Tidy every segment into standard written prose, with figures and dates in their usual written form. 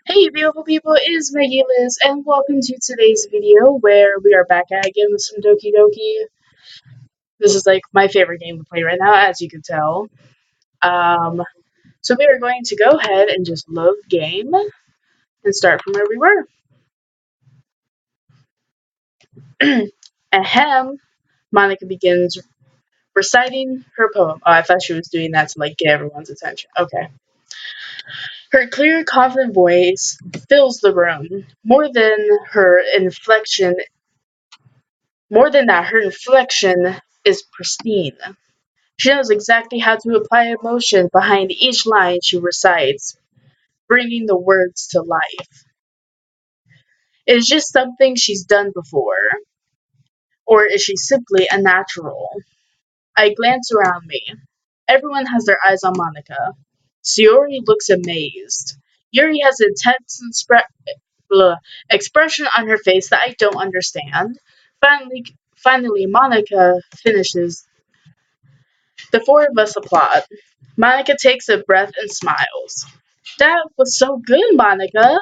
Hey beautiful people, it is Maggie Liz and welcome to today's video where we are back at again with some Doki Doki. This is like my favorite game to play right now, as you can tell. Um, so we are going to go ahead and just load game and start from where we were. Ahem, Monica begins reciting her poem. Oh, I thought she was doing that to like get everyone's attention. Okay. Her clear, confident voice fills the room. More than that, her inflection is pristine. She knows exactly how to apply emotion behind each line she recites, bringing the words to life. Is just something she's done before, or is she simply a natural? I glance around me. Everyone has their eyes on Monica. Sayori looks amazed. Yuri has an intense expression on her face that I don't understand. Finally, Monica finishes. The four of us applaud. Monica takes a breath and smiles. That was so good, Monica.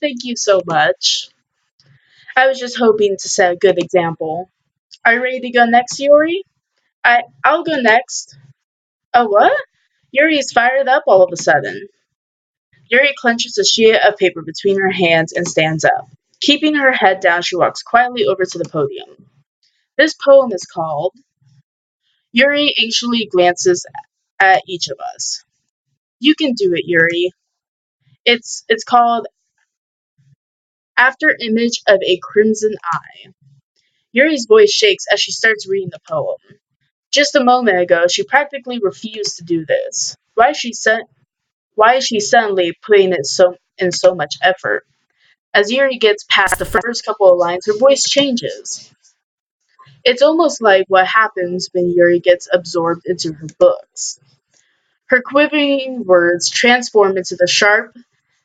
Thank you so much. I was just hoping to set a good example. Are you ready to go next, Yuri? I'll go next. Oh, what? Yuri is fired up all of a sudden. Yuri clenches a sheet of paper between her hands and stands up. Keeping her head down, she walks quietly over to the podium. This poem is called. Yuri anxiously glances at each of us. You can do it, Yuri. It's called After Image of a Crimson Eye. Yuri's voice shakes as she starts reading the poem. Just a moment ago, she practically refused to do this. Why is she suddenly putting it in so much effort? As Yuri gets past the first couple of lines, her voice changes. It's almost like what happens when Yuri gets absorbed into her books. Her quivering words transform into the sharp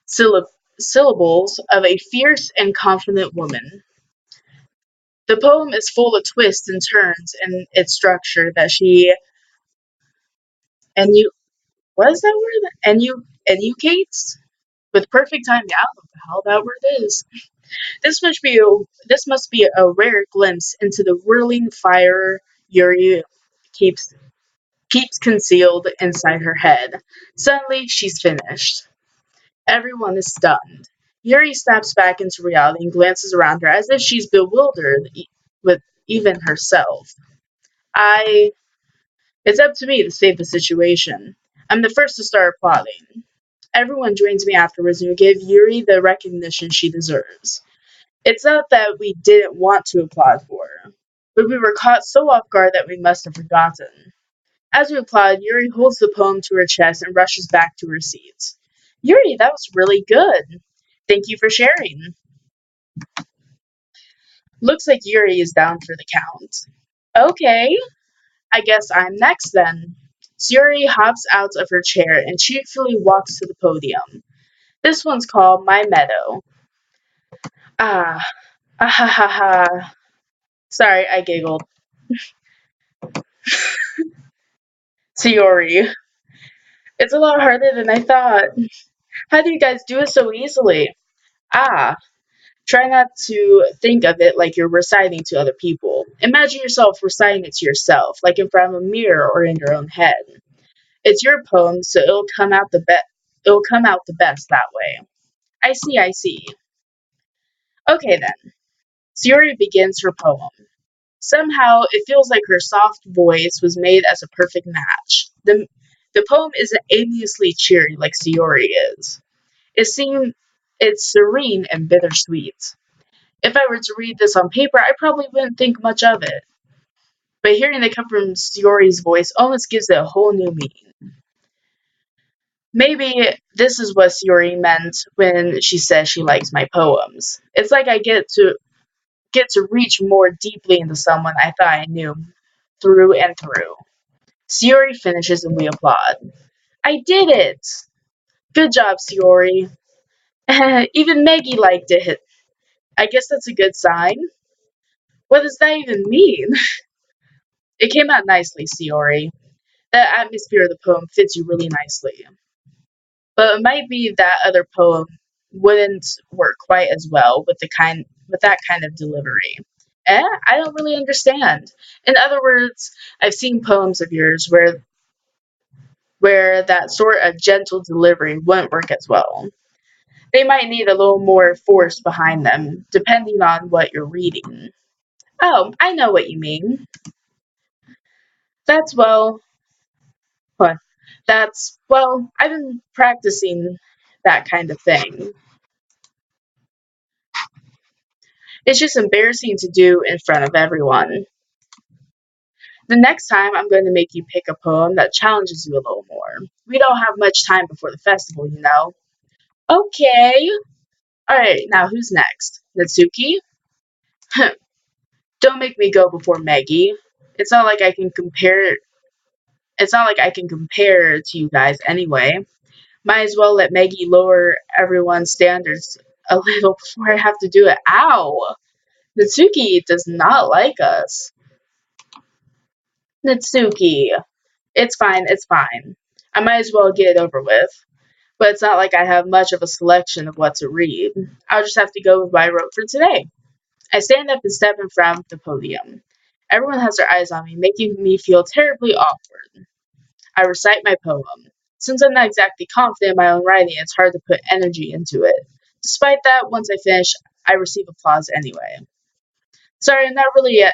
syllables of a fierce and confident woman. The poem is full of twists and turns in its structure that she and you what is that word? Enucates with perfect timing. I don't know what the hell that word is. This must be a rare glimpse into the whirling fire Yuri keeps keeps concealed inside her head. Suddenly she's finished. Everyone is stunned. Yuri snaps back into reality and glances around her as if she's bewildered with even herself. I It's up to me to save the situation. I'm the first to start applauding. Everyone joins me afterwards and we give Yuri the recognition she deserves. It's not that we didn't want to applaud for her, but we were caught so off guard that we must have forgotten. As we applaud, Yuri holds the poem to her chest and rushes back to her seat. Yuri, that was really good. Thank you for sharing. Looks like Yuri is down for the count. Okay, I guess I'm next then. Yuri hops out of her chair and cheerfully walks to the podium. This one's called My Meadow. Ah, ah ha ha ha. Sorry, I giggled. Sayori, it's a lot harder than I thought. How do you guys do it so easily? Ah, try not to think of it like you're reciting to other people. Imagine yourself reciting it to yourself, like in front of a mirror or in your own head. It's your poem, so it'll come out the best that way. I see. Okay then. Sayori begins her poem. Somehow, it feels like her soft voice was made as a perfect match. The poem isn't aimlessly cheery like Sayori is. It seems it's serene and bittersweet. If I were to read this on paper, I probably wouldn't think much of it. But hearing it come from Sayori's voice almost gives it a whole new meaning. Maybe this is what Sayori meant when she says she likes my poems. It's like I get to reach more deeply into someone I thought I knew through and through. Sayori finishes and we applaud. I did it! Good job, Sayori. Even Maggie liked it. I guess that's a good sign. What does that even mean? It came out nicely, Sayori. The atmosphere of the poem fits you really nicely. But it might be that other poem wouldn't work quite as well with that kind of delivery. I don't really understand. In other words, I've seen poems of yours where that sort of gentle delivery wouldn't work as well. They might need a little more force behind them, depending on what you're reading. Oh, I know what you mean. That's well, what? I've been practicing that kind of thing. It's just embarrassing to do in front of everyone. The next time I'm going to make you pick a poem that challenges you a little more. We don't have much time before the festival, you know. Okay. Alright, now who's next? Natsuki? Don't make me go before Maggie. It's not like I can compare it's not like I can compare to you guys anyway. Might as well let Maggie lower everyone's standards a little before I have to do it. Ow! Natsuki does not like us. Natsuki. It's fine, it's fine. I might as well get it over with. But it's not like I have much of a selection of what to read. I'll just have to go with what I wrote for today. I stand up and step in front of the podium. Everyone has their eyes on me, making me feel terribly awkward. I recite my poem. Since I'm not exactly confident in my own writing, it's hard to put energy into it. Despite that, once I finish, I receive applause anyway. Sorry, I'm not really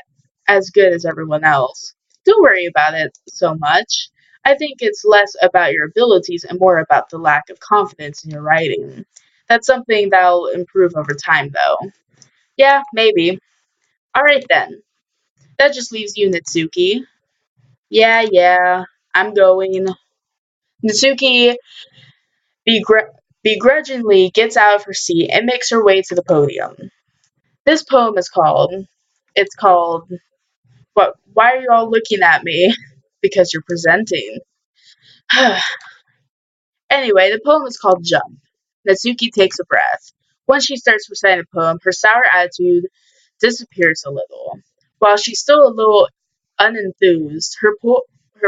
as good as everyone else. Don't worry about it so much. I think it's less about your abilities and more about the lack of confidence in your writing. That's something that'll improve over time, though. Yeah, maybe. Alright then. That just leaves you, Natsuki. Yeah, I'm going. Natsuki begrudgingly gets out of her seat and makes her way to the podium. This poem is called. It's called. What? Why are you all looking at me? Because you're presenting. Anyway, the poem is called Jump. Natsuki takes a breath. Once she starts reciting the poem, her sour attitude disappears a little. While she's still a little unenthused, her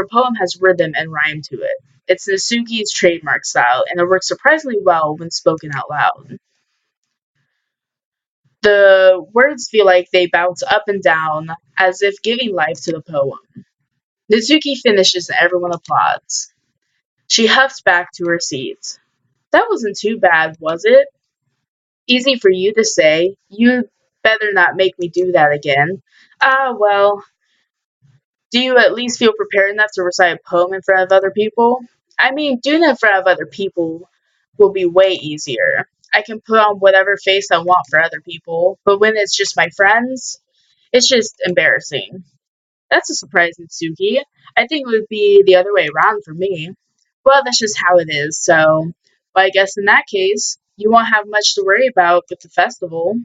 poem has rhythm and rhyme to it. It's Natsuki's trademark style, and it works surprisingly well when spoken out loud. The words feel like they bounce up and down, as if giving life to the poem. Natsuki finishes and everyone applauds. She huffs back to her seat. That wasn't too bad, was it? Easy for you to say. You'd better not make me do that again. Ah, well, do you at least feel prepared enough to recite a poem in front of other people? I mean, doing it in front of other people will be way easier. I can put on whatever face I want for other people, but when it's just my friends, it's just embarrassing. That's a surprise, Mitsuki. I think it would be the other way around for me. Well, that's just how it is, so. Well, I guess in that case, you won't have much to worry about with the festival.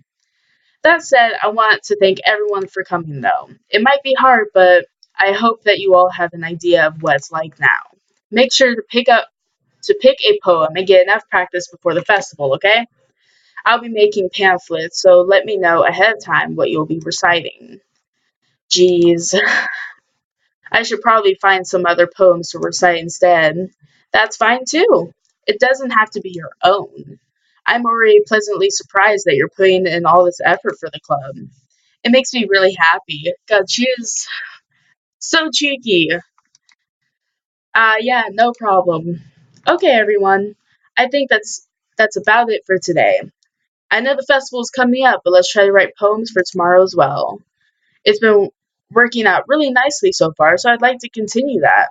That said, I want to thank everyone for coming, though. It might be hard, but I hope that you all have an idea of what it's like now. Make sure to pick a poem and get enough practice before the festival, okay? I'll be making pamphlets, so let me know ahead of time what you'll be reciting. Geez, I should probably find some other poems to recite instead. That's fine too. It doesn't have to be your own. I'm already pleasantly surprised that you're putting in all this effort for the club. It makes me really happy. God, she is so cheeky. Yeah, no problem. Okay, everyone. I think that's about it for today. I know the festival's coming up, but let's try to write poems for tomorrow as well. It's been working out really nicely so far, so I'd like to continue that.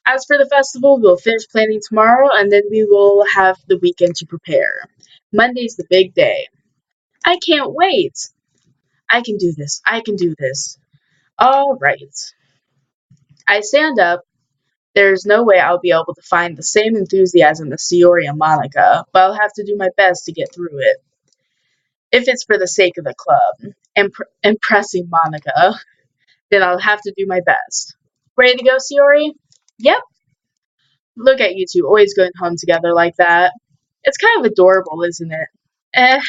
As for the festival, we'll finish planning tomorrow and then we will have the weekend to prepare. Monday's the big day. I can't wait. I can do this. I can do this. All right. I stand up. There's no way I'll be able to find the same enthusiasm as Sayori and Monica, but I'll have to do my best to get through it. If it's for the sake of the club, impressing Monica, then I'll have to do my best. Ready to go, Sayori? Yep. Look at you two always going home together like that. It's kind of adorable, isn't it? Eh,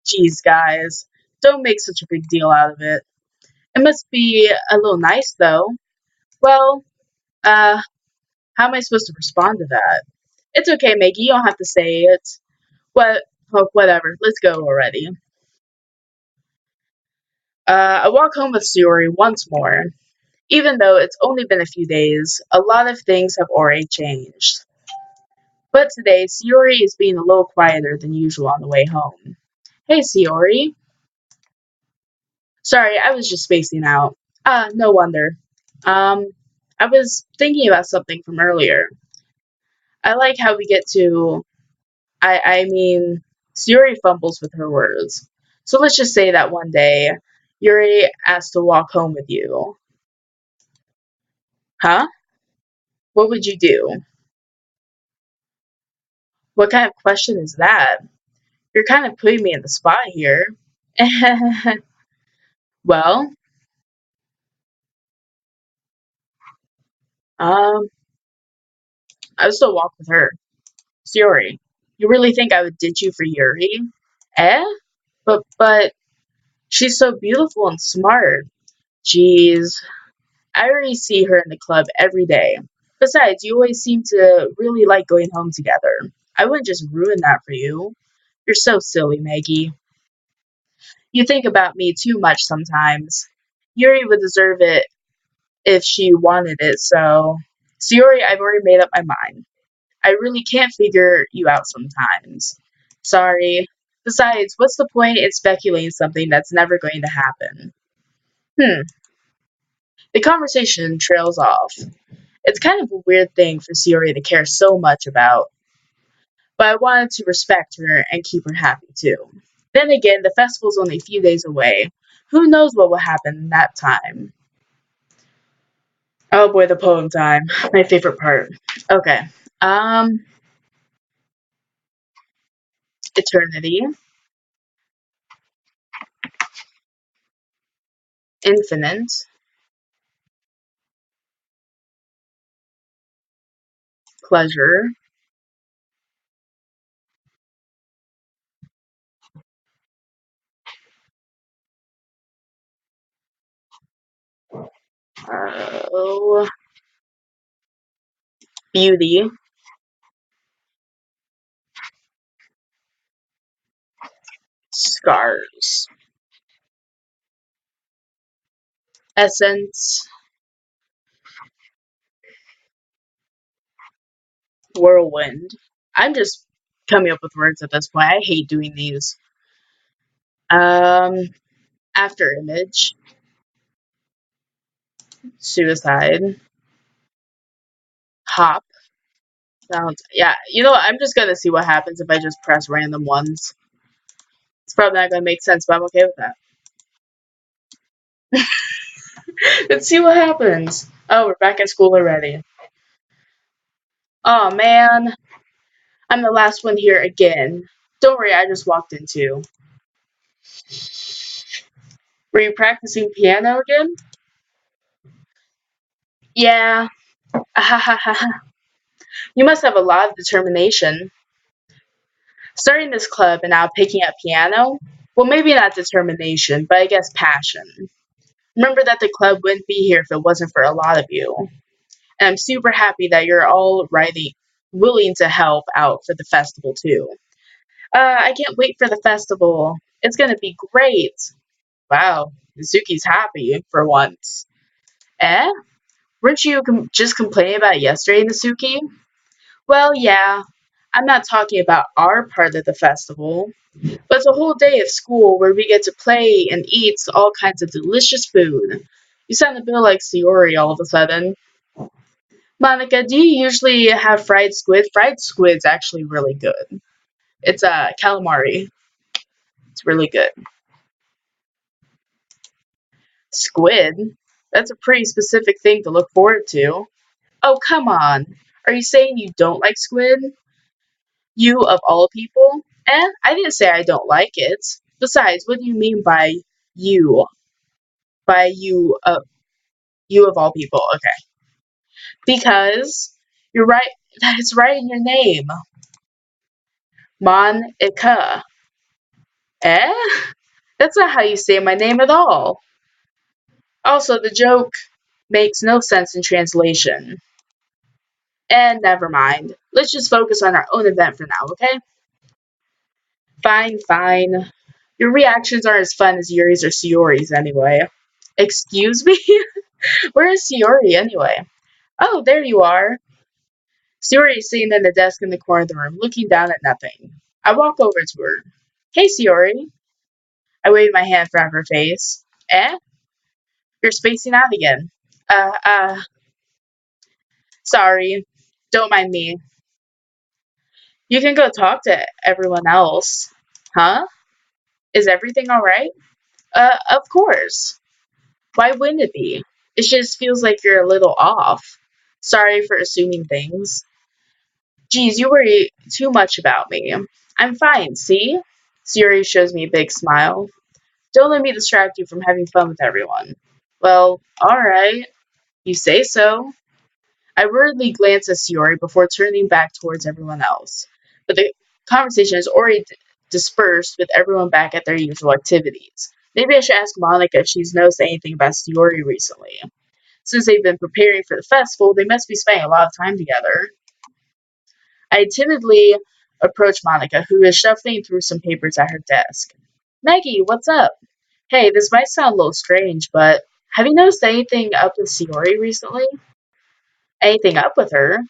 geez, guys. Don't make such a big deal out of it. It must be a little nice, though. Well, Uh, how am I supposed to respond to that? It's okay, Maggie. You don't have to say it. What? Oh, whatever. Let's go already. I walk home with Suri once more. Even though it's only been a few days, a lot of things have already changed. But today, Siori is being a little quieter than usual on the way home. Hey, Siori. Sorry, I was just spacing out. No wonder. Um, I was thinking about something from earlier. I like how we get to. I mean, Siori fumbles with her words. So let's just say that one day, Yuri asked to walk home with you. Huh? What would you do? What kind of question is that? You're kind of putting me in the spot here. Well, um, I would still walk with her. Yuri, you really think I would ditch you for Yuri? Eh? But she's so beautiful and smart. Jeez, I already see her in the club every day. Besides, you always seem to really like going home together. I wouldn't just ruin that for you. You're so silly, Maggie. You think about me too much sometimes. Yuri would deserve it if she wanted it, so Yuri, I've already made up my mind. I really can't figure you out sometimes. Sorry. Besides, what's the point in speculating something that's never going to happen? Hmm. The conversation trails off. It's kind of a weird thing for Sayori to care so much about, but I wanted to respect her and keep her happy too. Then again, the festival's only a few days away. Who knows what will happen in that time? Oh boy, the poem time. My favorite part. Okay. Um, Eternity, Infinite, Pleasure, oh, Beauty, Scars, Essence, Whirlwind. I'm just coming up with words at this point. I hate doing these. Um, After Image, Suicide, Hop. Sounds, yeah, you know what? I'm just gonna see what happens if I just press random ones. It's probably not gonna make sense, but I'm okay with that. Let's see what happens. Oh, we're back at school already. Oh man, I'm the last one here again. Don't worry, I just walked in too. Were you practicing piano again? Yeah. You must have a lot of determination. Starting this club and now picking up piano? Well, maybe not determination, but I guess passion. Remember that the club wouldn't be here if it wasn't for a lot of you. And I'm super happy that you're all ready, willing to help out for the festival too. I can't wait for the festival. It's gonna be great. Wow, Mizuki's happy for once. Eh? Weren't you just complaining about it yesterday, Nasuki? Well, yeah. I'm not talking about our part of the festival, but it's a whole day of school where we get to play and eat all kinds of delicious food. You sound a bit like Sayori all of a sudden. Monica, do you usually have fried squid? Fried squid's actually really good. It's calamari. It's really good. Squid? That's a pretty specific thing to look forward to. Oh, come on. Are you saying you don't like squid? You of all people? I didn't say I don't like it. Besides, what do you mean by you? By you of all people? Okay. Because you're right. It's right in your name. Monica. Eh? That's not how you say my name at all. Also, the joke makes no sense in translation. And never mind. Let's just focus on our own event for now, okay? Fine, fine. Your reactions aren't as fun as Yuri's or Shiori's anyway. Excuse me? Where is Shiori anyway? Oh, there you are. Shiori is sitting at the desk in the corner of the room, looking down at nothing. I walk over to her. Hey, Shiori. I wave my hand in front of her face. Eh? You're spacing out again. Uh, uh, sorry. Don't mind me. You can go talk to everyone else. Huh? Is everything alright? Of course. Why wouldn't it be? It just feels like you're a little off. Sorry for assuming things. Geez, you worry too much about me. I'm fine, see? Siri shows me a big smile. Don't let me distract you from having fun with everyone. Well, alright. You say so. I worriedly glance at Siori before turning back towards everyone else. But the conversation is already dispersed with everyone back at their usual activities. Maybe I should ask Monica if she's noticed anything about Siori recently. Since they've been preparing for the festival, they must be spending a lot of time together. I timidly approach Monica, who is shuffling through some papers at her desk. Maggie, what's up? Hey, this might sound a little strange, but have you noticed anything up with Siori recently? Anything up with her?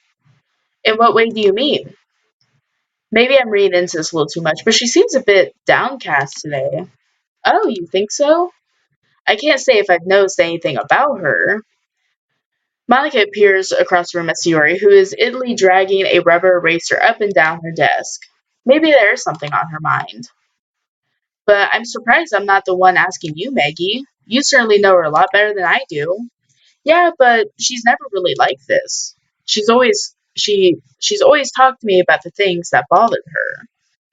In what way do you mean? Maybe I'm reading into this a little too much, but she seems a bit downcast today. Oh, you think so? I can't say if I've noticed anything about her. Monica appears across the room at Siori, who is idly dragging a rubber eraser up and down her desk. Maybe there is something on her mind. But I'm surprised I'm not the one asking you, Maggie. You certainly know her a lot better than I do. Yeah, but she's never really like this. She's always talked to me about the things that bothered her.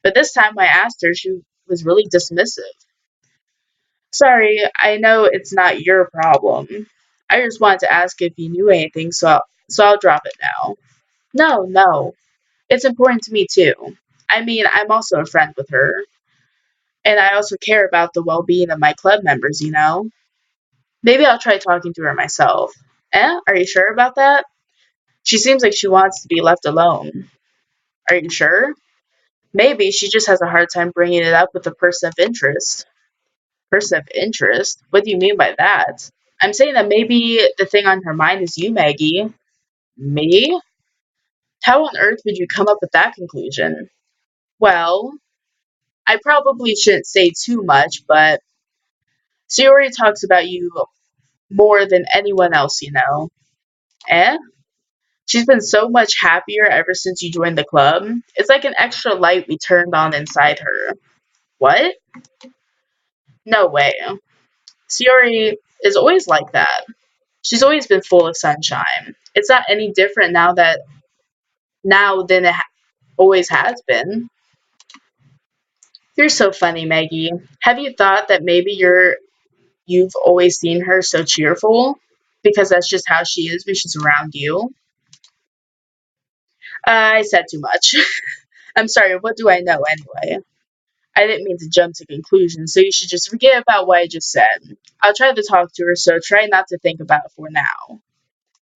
But this time when I asked her, she was really dismissive. Sorry, I know it's not your problem. I just wanted to ask if you knew anything, so I'll drop it now. No, no. It's important to me too. I mean, I'm also a friend with her, and I also care about the well-being of my club members, you know. Maybe I'll try talking to her myself. Eh? Are you sure about that? She seems like she wants to be left alone. Are you sure? Maybe she just has a hard time bringing it up with a person of interest. Person of interest? What do you mean by that? I'm saying that maybe the thing on her mind is you, Maggie. Me? How on earth would you come up with that conclusion? Well, I probably shouldn't say too much, but she already talks about you more than anyone else, you know. Eh? She's been so much happier ever since you joined the club. It's like an extra light we turned on inside her. What? No way. Shiori is always like that. She's always been full of sunshine. It's not any different now than it always has been. You're so funny, Maggie. Have you thought that maybe you've always seen her so cheerful? Because that's just how she is when she's around you. I said too much. I'm sorry, what do I know anyway? I didn't mean to jump to conclusions, so you should just forget about what I just said. I'll try to talk to her, so try not to think about it for now.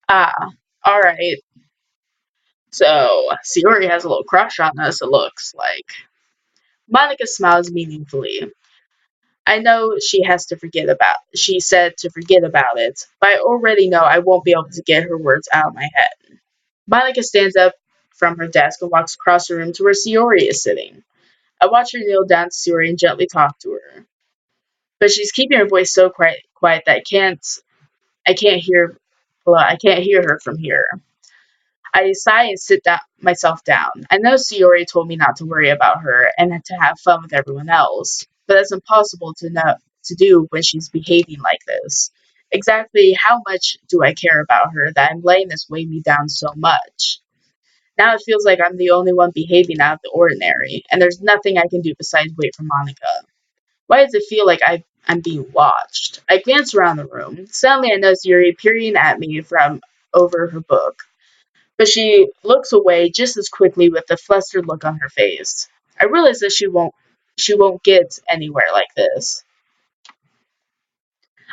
Ah, alright. So, Siori has a little crush on us, it looks like. Monica smiles meaningfully. I know she said to forget about it, but I already know I won't be able to get her words out of my head. Monica stands up from her desk and walks across the room to where Siori is sitting. I watch her kneel down to Siori and gently talk to her. But she's keeping her voice so quiet that I can't hear I can't hear her from here. I sigh and myself down. I know Siori told me not to worry about her and to have fun with everyone else, but that's impossible to do when she's behaving like this. Exactly how much do I care about her that I'm letting this weigh me down so much? Now it feels like I'm the only one behaving out of the ordinary, and there's nothing I can do besides wait for Monica. Why does it feel like I'm being watched? I glance around the room. Suddenly I notice Yuri peering at me from over her book. But she looks away just as quickly with a flustered look on her face. I realize that she won't get anywhere like this.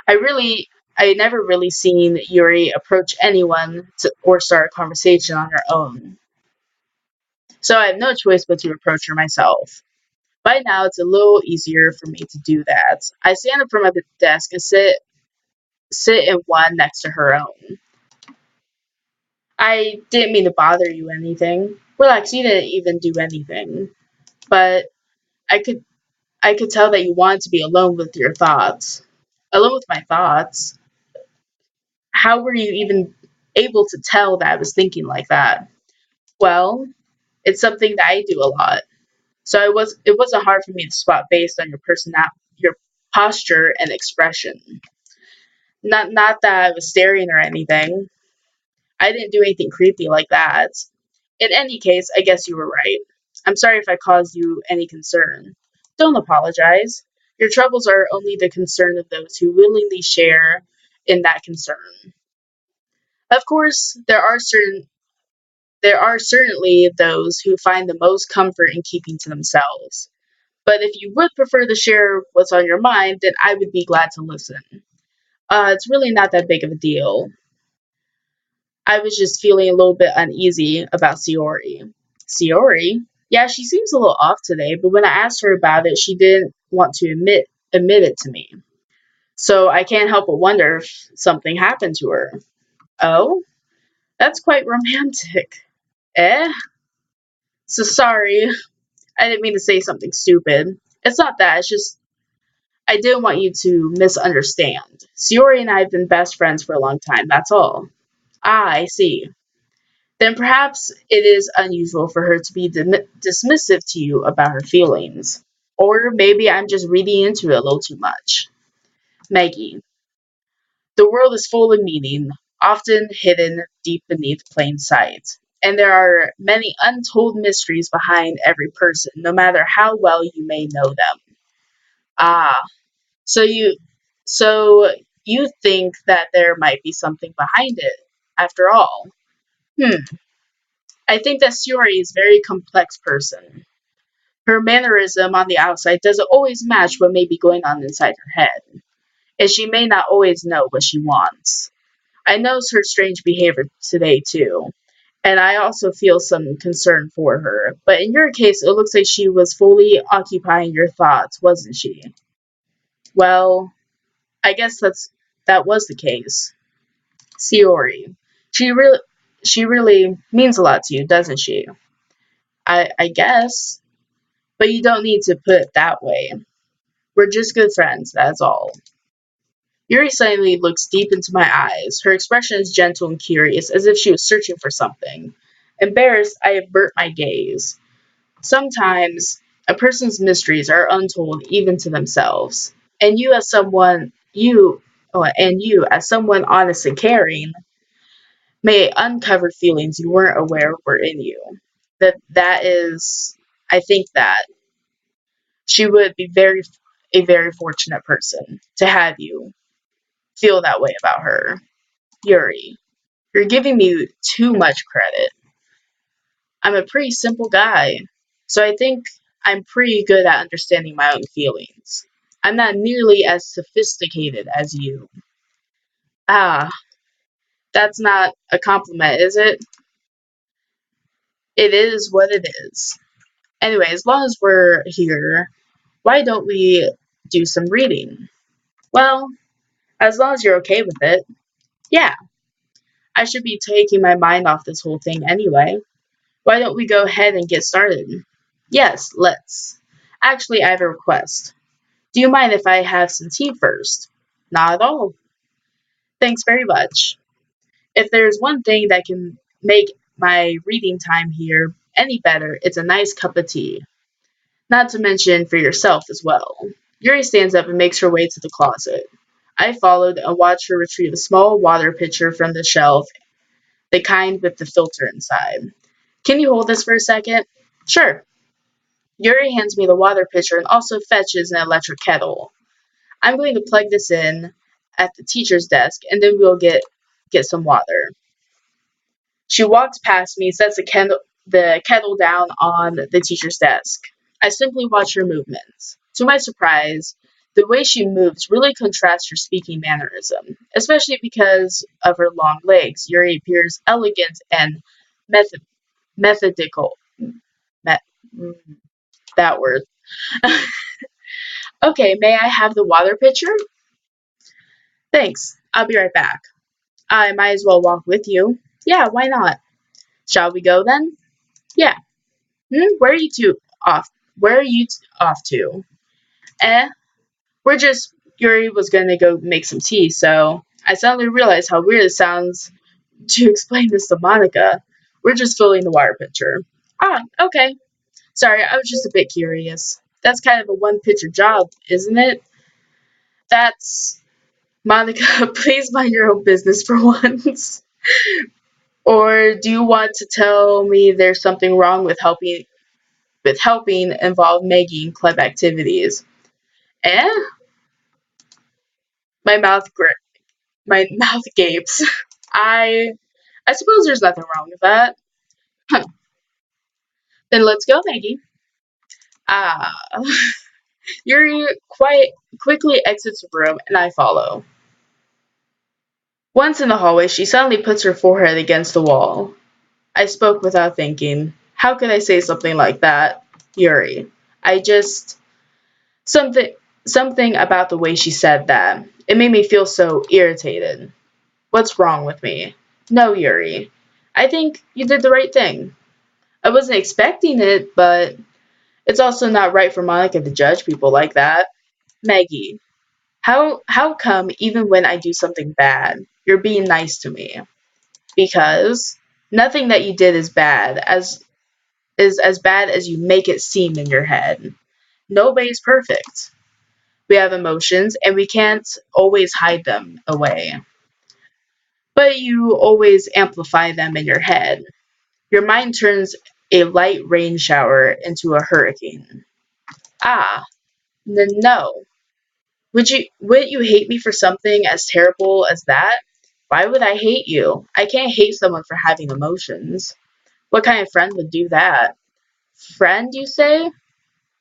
I really I had never really seen Yuri approach anyone or start a conversation on her own. So I have no choice but to approach her myself. By now, it's a little easier for me to do that. I stand up from my desk and sit in one next to her own. I didn't mean to bother you anything. Relax, you didn't even do anything. But I could I could tell that you wanted to be alone with your thoughts. Alone with my thoughts? How were you even able to tell that I was thinking like that? Well, it's something that I do a lot. So it wasn't hard for me to spot based on your posture and expression. Not that I was staring or anything. I didn't do anything creepy like that. In any case, I guess you were right. I'm sorry if I caused you any concern. Don't apologize. Your troubles are only the concern of those who willingly share in that concern. Of course, there are certainly those who find the most comfort in keeping to themselves. But if you would prefer to share what's on your mind, then I would be glad to listen. It's really not that big of a deal. I was just feeling a little bit uneasy about Siori. Siori? Yeah, she seems a little off today, but when I asked her about it, she didn't want to admit it to me. So I can't help but wonder if something happened to her. Oh, that's quite romantic. Eh? So sorry. I didn't mean to say something stupid. It's not that, it's just I didn't want you to misunderstand. Siori and I have been best friends for a long time, that's all. Ah, I see. Then perhaps it is unusual for her to be dismissive to you about her feelings. Or maybe I'm just reading into it a little too much. Maggie, the world is full of meaning, often hidden deep beneath plain sight. And there are many untold mysteries behind every person, no matter how well you may know them. Ah, so so you think that there might be something behind it, after all. Hmm. I think that Suri is a very complex person. Her mannerism on the outside doesn't always match what may be going on inside her head, and she may not always know what she wants. I notice her strange behavior today too, and I also feel some concern for her. But in your case, it looks like she was fully occupying your thoughts, wasn't she? Well, I guess that was the case. Siori, she really she really means a lot to you, doesn't she? I guess, but you don't need to put it that way. We're just good friends, that's all. Yuri suddenly looks deep into my eyes. Her expression is gentle and curious, as if she was searching for something. Embarrassed, I avert my gaze. Sometimes a person's mysteries are untold even to themselves. And you as someone honest and caring may uncover feelings you weren't aware were in you. That is I think that she would be a very fortunate person to have you feel that way about her. Yuri, you're giving me too much credit. I'm a pretty simple guy, so I think I'm pretty good at understanding my own feelings. I'm not nearly as sophisticated as you. Ah, that's not a compliment, is it? It is what it is. Anyway, as long as we're here, why don't we do some reading? Well, as long as you're okay with it. Yeah, I should be taking my mind off this whole thing anyway. Why don't we go ahead and get started? Yes, let's. Actually, I have a request. Do you mind if I have some tea first? Not at all. Thanks very much. If there's one thing that can make my reading time here any better, it's a nice cup of tea. Not to mention for yourself as well. Yuri stands up and makes her way to the closet. I followed and watched her retrieve a small water pitcher from the shelf, the kind with the filter inside. Can you hold this for a second? Sure. Yuri hands me the water pitcher and also fetches an electric kettle. I'm going to plug this in at the teacher's desk and then we'll get some water. She walks past me, sets the kettle down on the teacher's desk. I simply watch her movements. To my surprise, The way she moves really contrasts her speaking mannerism, especially because of her long legs. Yuri appears elegant and method- methodical. Me- mm, that word. Okay, may I have the water pitcher? Thanks. I'll be right back. I might as well walk with you. Yeah, why not? Shall we go then? Yeah. Where are you two off? Where are you off to? Eh, we're just. Yuri was gonna go make some tea, so I suddenly realized how weird it sounds to explain this to Monica. We're just filling the water pitcher. Ah, okay. Sorry, I was just a bit curious. That's kind of a one pitcher job, isn't it? That's Monica, please mind your own business for once. Or do you want to tell me there's something wrong with helping involve Maggie in club activities? Eh? My mouth my mouth gapes. I I suppose there's nothing wrong with that. Huh. Then let's go, Maggie. Ah. Yuri quite quickly exits the room and I follow. Once in the hallway, she suddenly puts her forehead against the wall. I spoke without thinking. How could I say something like that? Yuri. I just something something about the way she said that. It made me feel so irritated. What's wrong with me? No, Yuri. I think you did the right thing. I wasn't expecting it, but it's also not right for Monica to judge people like that. Maggie, how come even when I do something bad, you're being nice to me? Because nothing that you did is as bad as you make it seem in your head. Nobody's perfect. We have emotions and we can't always hide them away. But you always amplify them in your head. Your mind turns a light rain shower into a hurricane. Ah, no. Would you hate me for something as terrible as that? Why would I hate you? I can't hate someone for having emotions. What kind of friend would do that? Friend, you say?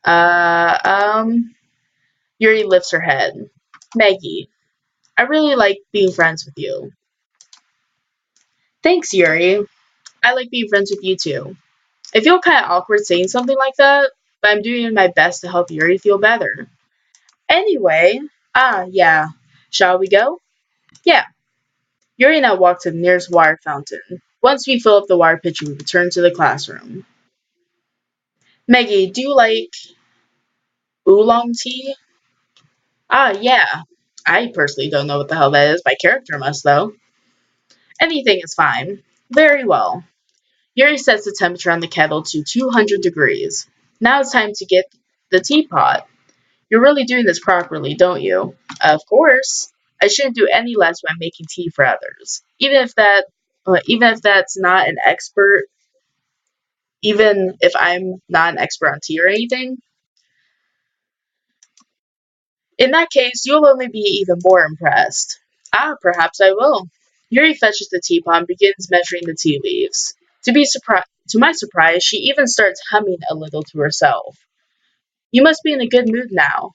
Uh, um, Yuri lifts her head. Maggie, I really like being friends with you. Thanks, Yuri. I like being friends with you too. I feel kind of awkward saying something like that, but I'm doing my best to help Yuri feel better. Anyway, yeah. Shall we go? Yeah. Yuri and I walk to the nearest water fountain. Once we fill up the water pitcher, we return to the classroom. Maggie, do you like oolong tea? Yeah. I personally don't know what the hell that is. My character must, though. Anything is fine. Very well. Yuri sets the temperature on the kettle to 200 degrees. Now it's time to get the teapot. You're really doing this properly, don't you? Of course. I shouldn't do any less when making tea for others. Even if that's not an expert, even if I'm not an expert on tea or anything, in that case, you'll only be even more impressed. Perhaps I will. Yuri fetches the teapot and begins measuring the tea leaves. To my surprise, she even starts humming a little to herself. You must be in a good mood now.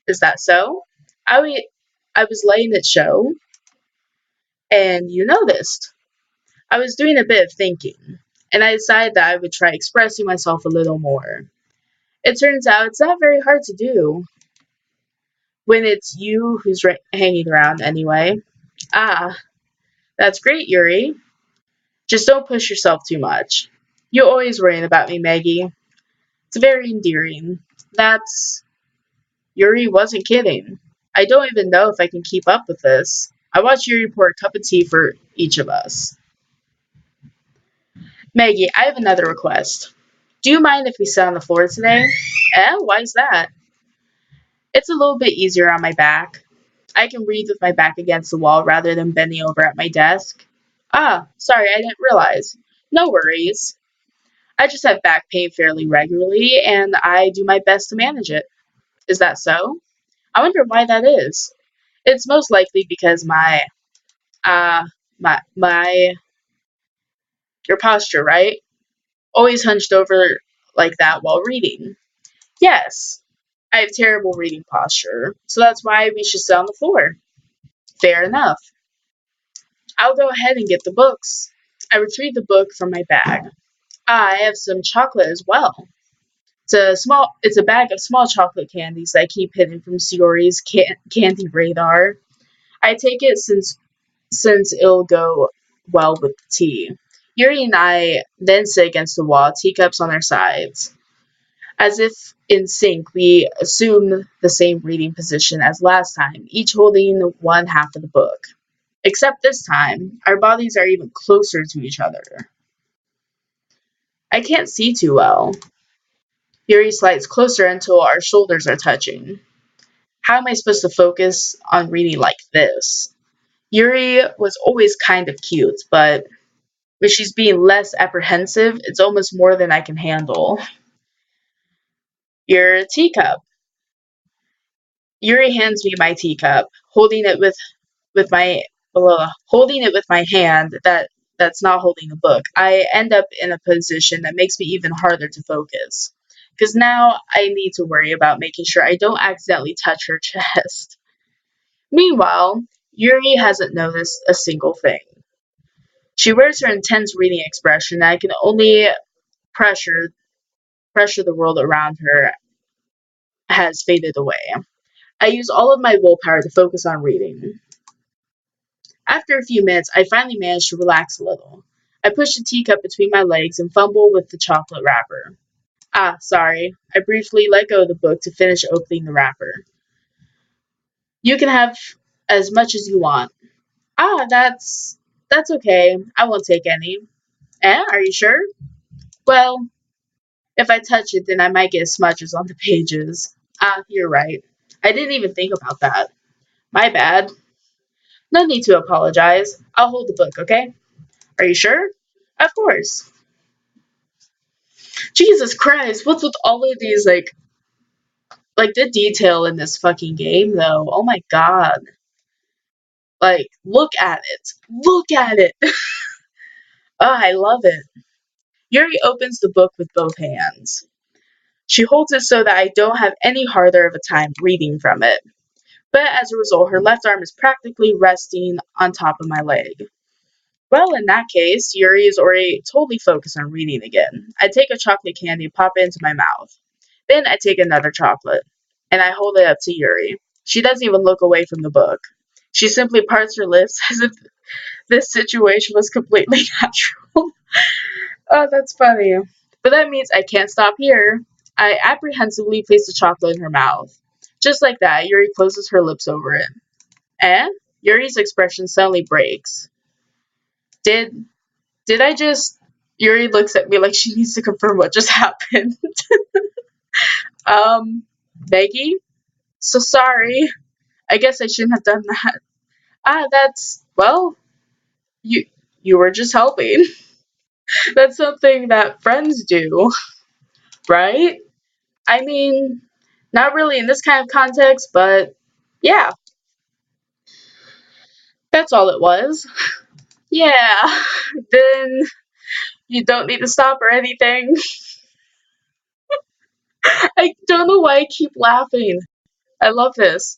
Is that so? I was letting it show, and you noticed. I was doing a bit of thinking, and I decided that I would try expressing myself a little more. It turns out it's not very hard to do when it's you who's hanging around anyway. Ah, that's great, Yuri. Just don't push yourself too much. You're always worrying about me, Maggie. It's very endearing. That's. Yuri wasn't kidding. I don't even know if I can keep up with this. I watched Yuri pour a cup of tea for each of us. Maggie, I have another request. Do you mind if we sit on the floor today? Why's that? It's a little bit easier on my back. I can read with my back against the wall rather than bending over at my desk. Sorry, I didn't realize. No worries. I just have back pain fairly regularly, and I do my best to manage it. Is that so? I wonder why that is. It's most likely because uh, my, your posture, right? Always hunched over like that while reading. Yes. I have terrible reading posture, so that's why we should sit on the floor. Fair enough. I'll go ahead and get the books. I retrieve the book from my bag. I have some chocolate as well. It's a bag of small chocolate candies that I keep hidden from Siori's candy radar. I take it since it'll go well with the tea. Yuri and I then sit against the wall, teacups on our sides. As if in sync, we assume the same reading position as last time, each holding one half of the book. Except this time, our bodies are even closer to each other. I can't see too well. Yuri slides closer until our shoulders are touching. How am I supposed to focus on reading like this? Yuri was always kind of cute, but when she's being less apprehensive, it's almost more than I can handle. Your teacup. Yuri hands me my teacup, holding it with my hand that's not holding the book. I end up in a position that makes me even harder to focus. Because now I need to worry about making sure I don't accidentally touch her chest. Meanwhile, Yuri hasn't noticed a single thing. She wears her intense reading expression, and I can only pressure pressure the world around her has faded away. I use all of my willpower to focus on reading. After a few minutes, I finally manage to relax a little. I push the teacup between my legs and fumble with the chocolate wrapper. Ah, sorry. I briefly let go of the book to finish opening the wrapper. You can have as much as you want. Ah, that's okay. I won't take any. Eh, are you sure? Well, if I touch it, then I might get smudges on the pages. Ah, you're right. I didn't even think about that. My bad. No need to apologize. I'll hold the book, okay? Are you sure? Of course. Jesus Christ, what's with all of these like the detail in this fucking game though? Oh my god. Like, look at it. Look at it. Oh, I love it. Yuri opens the book with both hands. She holds it so that I don't have any harder of a time reading from it. But as a result, her left arm is practically resting on top of my leg. Well, in that case, Yuri is already totally focused on reading again. I take a chocolate candy, pop it into my mouth. Then I take another chocolate, and I hold it up to Yuri. She doesn't even look away from the book. She simply parts her lips as if this situation was completely natural. Oh, that's funny. But that means I can't stop here. I apprehensively place the chocolate in her mouth. Just like that, Yuri closes her lips over it. Eh? Yuri's expression suddenly breaks. Did did I just Yuri looks at me like she needs to confirm what just happened. um, Maggie? So sorry. I guess I shouldn't have done that. Ah, that's well, you you were just helping. That's something that friends do, right? I mean, not really in this kind of context, but yeah, that's all it was. Yeah, then you don't need to stop or anything. I don't know why I keep laughing. I love this.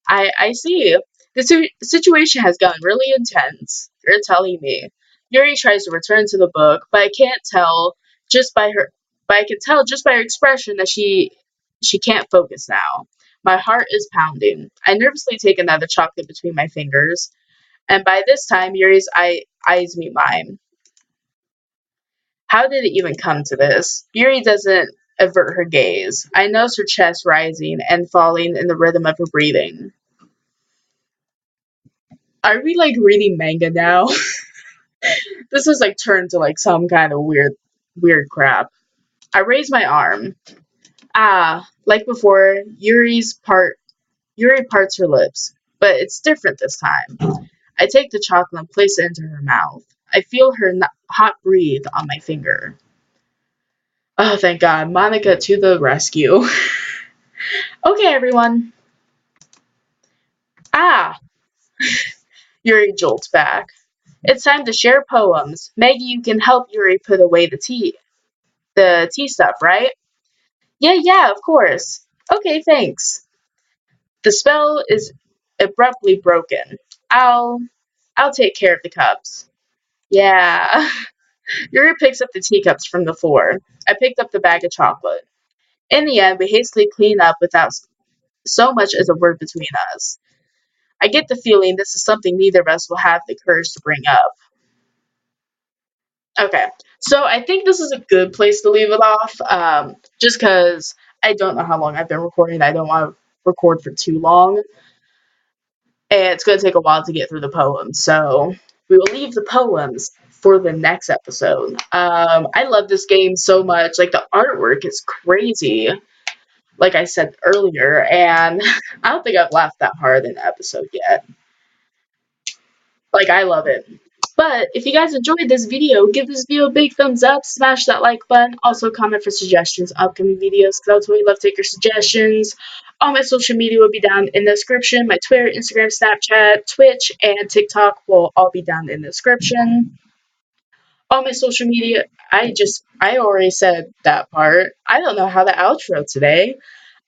I see. The situation has gotten really intense. You're telling me. Yuri tries to return to the book, but I can't tell just by her. But I can tell just by her expression that she can't focus now. My heart is pounding. I nervously take another chocolate between my fingers, and by this time, eyes meet mine. How did it even come to this? Yuri doesn't avert her gaze. I notice her chest rising and falling in the rhythm of her breathing. Are we like reading manga now? This has like turned to like some kind of weird crap. I raise my arm. Ah, like before, Yuri parts her lips, but it's different this time. I take the chocolate and place it into her mouth. I feel her hot breathe on my finger. Oh, thank God. Monica to the rescue. Okay, everyone. Ah, Yuri jolts back. It's time to share poems. Maggie, you can help Yuri put away the tea stuff, right? Yeah, of course. Okay, thanks. The spell is abruptly broken. I'll I'll take care of the cups. Yeah. Yuri picks up the teacups from the floor. I picked up the bag of chocolate. In the end, we hastily clean up without so much as a word between us. I get the feeling this is something neither of us will have the courage to bring up. Okay, so I think this is a good place to leave it off, just because I don't know how long I've been recording. I don't want to record for too long, and it's going to take a while to get through the poems. So we will leave the poems for the next episode. I love this game so much. Like, the artwork is crazy, like I said earlier, and I don't think I've laughed that hard in an episode yet. Like, I love it. But if you guys enjoyed this video, give this video a big thumbs up, smash that like button, also comment for suggestions on upcoming videos, because I would totally love to take your suggestions. All my social media will be down in the description. My Twitter, Instagram, Snapchat, Twitch, and TikTok will all be down in the description. All my social media, I already said that part. I don't know how the outro today.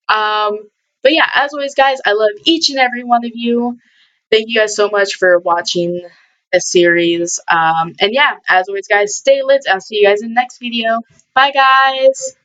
Um, but yeah, as always, guys, I love each and every one of you. Thank you guys so much for watching this series. And yeah, as always, guys, stay lit. I'll see you guys in the next video. Bye, guys.